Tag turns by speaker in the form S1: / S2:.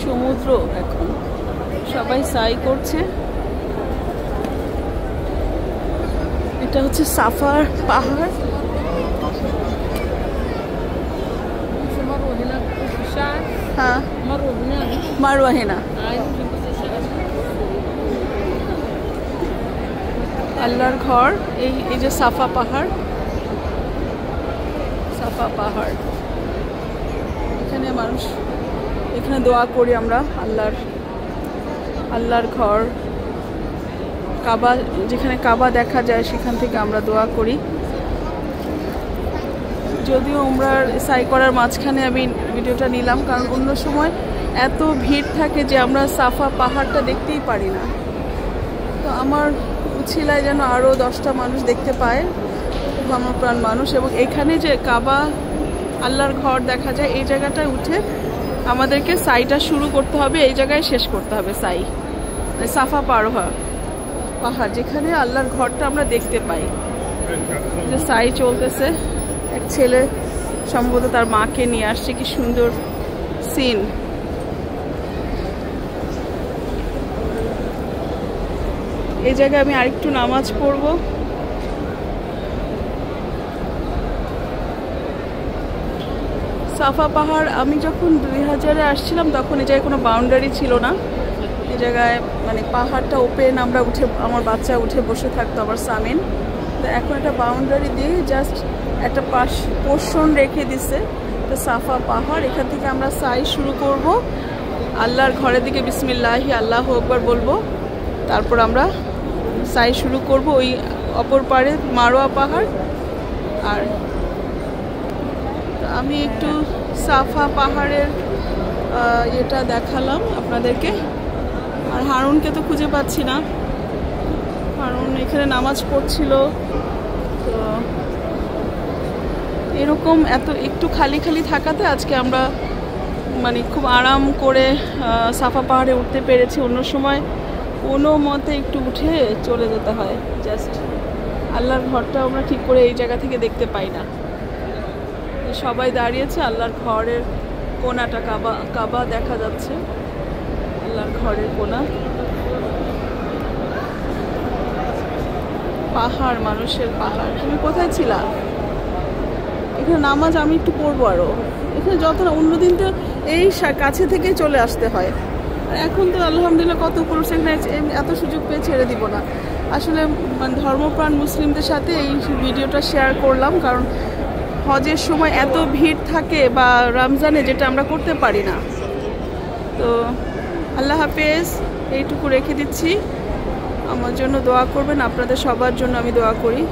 S1: সমুদ্র এখন সবাই সাই করছে। এটা হচ্ছে সাফার পাহাড়। হ্যাঁ, মারওয়া হেনা আল্লাহর ঘর। এই যে সাফা পাহাড়, সাফা পাহাড়। এখানে মানুষ, এখানে দোয়া করি আমরা। আল্লাহর ঘর, কাবা, যেখানে কাবা দেখা যায় সেখান থেকে আমরা দোয়া করি। যদিও উমরার সাই করার মাঝখানে আমি ভিডিওটা নিলাম, কারণ অন্য সময় এত ভিড় থাকে যে আমরা সাফা পাহাড়টা দেখতেই পারি না। তো আমার উছিলায় যেন আরও 10টা মানুষ দেখতে পায়, ধর্মপ্রাণ মানুষ। এবং এখানে যে কাবা, আল্লাহর ঘর দেখা যায়, এই জায়গাটায় উঠে আমাদেরকে সাইটা শুরু করতে হবে, এই জায়গায় শেষ করতে হবে সাই, সাফা পাহাড় যেখানে আল্লাহর ঘরটা আমরা দেখতে পাই। যে সাই চলতেছে, এক ছেলে সম্ভবত তার মাকে নিয়ে আসছে, কি সুন্দর সিন। এই জায়গায় আমি আরেকটু নামাজ পড়ব। সাফা পাহাড় আমি যখন 2000-এ আসছিলাম তখন এই জায়গায় কোনো বাউন্ডারি ছিল না। এই জায়গায় মানে পাহাড়টা ওপেন, আমরা উঠে, আমার বাচ্চা উঠে বসে থাকতো, আমার সামিন। তো এখন একটা বাউন্ডারি দিয়ে জাস্ট একটা পোর্শন রেখে দিছে। তো সাফা পাহাড়, এখান থেকে আমরা সাই শুরু করব। আল্লাহর ঘরের দিকে বিসমিল্লাহি আল্লাহু আকবার বলবো, তারপর আমরা সাই শুরু করব। ওই অপর পারে মারওয়া পাহাড়। আর আমি একটু সাফা পাহাড়ের এটা দেখালাম আপনাদেরকে। আর হারুনকে তো খুঁজে পাচ্ছি না, হারুন এখানে নামাজ পড়ছিল। তো এরকম একটু খালি খালি থাকাতে আজকে আমরা মানে খুব আরাম করে সাফা পাহাড়ে উঠতে পেরেছি। অন্য সময় কোনো মতে একটু উঠে চলে যেতে হয়। জাস্ট আল্লাহর ঘরটা আমরা ঠিক করে এই জায়গা থেকে দেখতে পাই না। সবাই দাঁড়িয়েছে, আল্লাহর ঘরের কোনাটা, কাবা দেখা যাচ্ছে, আল্লাহর ঘরের কোনা। পাহাড়, মানুষের পাহাড়। তুমি কোথায় ছিলা? এখানে নামাজ আমি একটু পড়বো আরো। এখানে যতটা, অন্যদিন তো এই কাছে থেকে চলে আসতে হয়, আর এখন তো আলহামদুলিল্লাহ কত পুরুষ এখানে এত সুযোগ পেয়ে ছেড়ে দিব না। আসলে মানে ধর্মপ্রাণ মুসলিমদের সাথে এই ভিডিওটা শেয়ার করলাম, কারণ হজের সময় এত ভিড় থাকে বা রমজানে, যেটা আমরা করতে পারি না। তো আল্লাহ হাফেজ, এইটুকু রেখে দিচ্ছি। আমার জন্য দোয়া করবেন, আপনাদের সবার জন্য আমি দোয়া করি।